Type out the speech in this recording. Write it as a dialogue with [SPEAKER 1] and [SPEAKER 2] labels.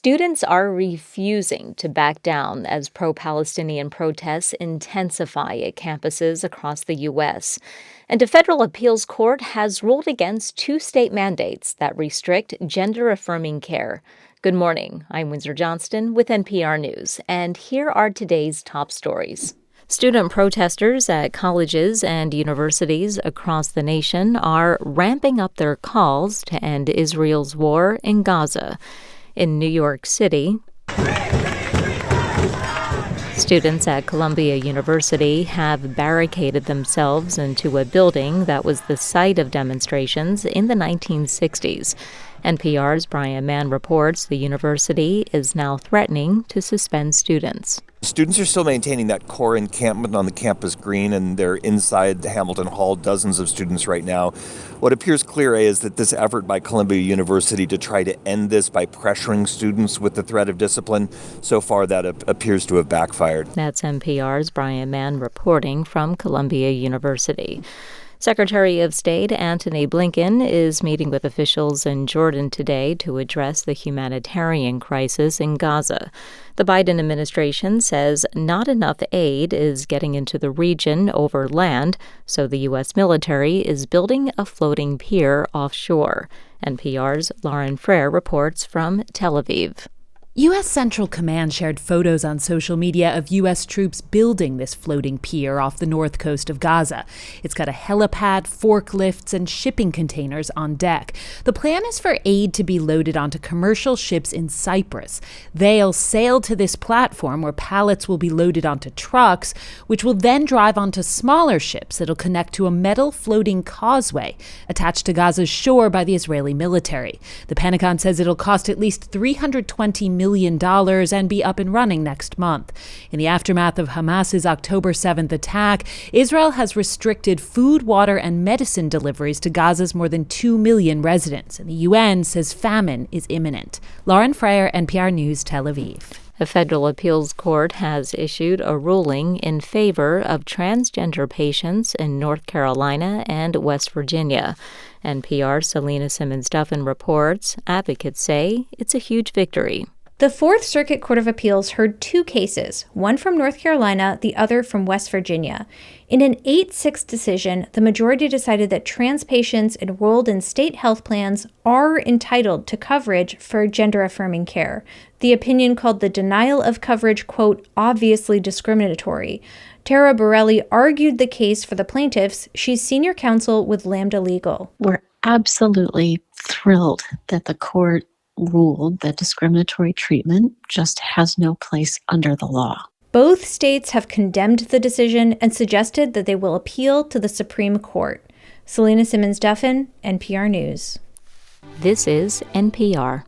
[SPEAKER 1] Students are refusing to back down as pro-Palestinian protests intensify at campuses across the U.S. And a federal appeals court has ruled against two state mandates that restrict gender-affirming care. Good morning. I'm Windsor Johnston with NPR News, and here are today's top stories. Student protesters at colleges and universities across the nation are ramping up their calls to end Israel's war in Gaza. In New York City, students at Columbia University have barricaded themselves into a building that was the site of demonstrations in the 1960s. NPR's Brian Mann reports the university is now threatening to suspend students.
[SPEAKER 2] Students are still maintaining that core encampment on the campus green, and they're inside the Hamilton Hall, dozens of students right now. What appears clear is that this effort by Columbia University to try to end this by pressuring students with the threat of discipline, so far that appears to have backfired.
[SPEAKER 1] That's NPR's Brian Mann reporting from Columbia University. Secretary of State Antony Blinken is meeting with officials in Jordan today to address the humanitarian crisis in Gaza. The Biden administration says not enough aid is getting into the region over land, so the U.S. military is building a floating pier offshore. NPR's Lauren Frere reports from Tel Aviv.
[SPEAKER 3] U.S. Central Command shared photos on social media of U.S. troops building this floating pier off the north coast of Gaza. It's got a helipad, forklifts, and shipping containers on deck. The plan is for aid to be loaded onto commercial ships in Cyprus. They'll sail to this platform where pallets will be loaded onto trucks, which will then drive onto smaller ships that'll connect to a metal floating causeway attached to Gaza's shore by the Israeli military. The Pentagon says it'll cost at least $320 million and be up and running next month. In the aftermath of Hamas's October 7th attack, Israel has restricted food, water, and medicine deliveries to Gaza's more than 2 million residents, and the UN says famine is imminent. Lauren Frere, NPR News, Tel Aviv.
[SPEAKER 1] A federal appeals court has issued a ruling in favor of transgender patients in North Carolina and West Virginia. NPR's Selena Simmons-Duffin reports advocates say it's a huge victory.
[SPEAKER 4] The Fourth Circuit Court of Appeals heard two cases, one from North Carolina, the other from West Virginia. In an 8-6 decision, the majority decided that trans patients enrolled in state health plans are entitled to coverage for gender-affirming care. The opinion called the denial of coverage, quote, obviously discriminatory. Tara Borelli argued the case for the plaintiffs. She's senior counsel with Lambda Legal.
[SPEAKER 5] We're absolutely thrilled that the court ruled that discriminatory treatment just has no place under the law.
[SPEAKER 4] Both states have condemned the decision and suggested that they will appeal to the Supreme Court. Selena Simmons-Duffin, NPR News.
[SPEAKER 1] This is NPR.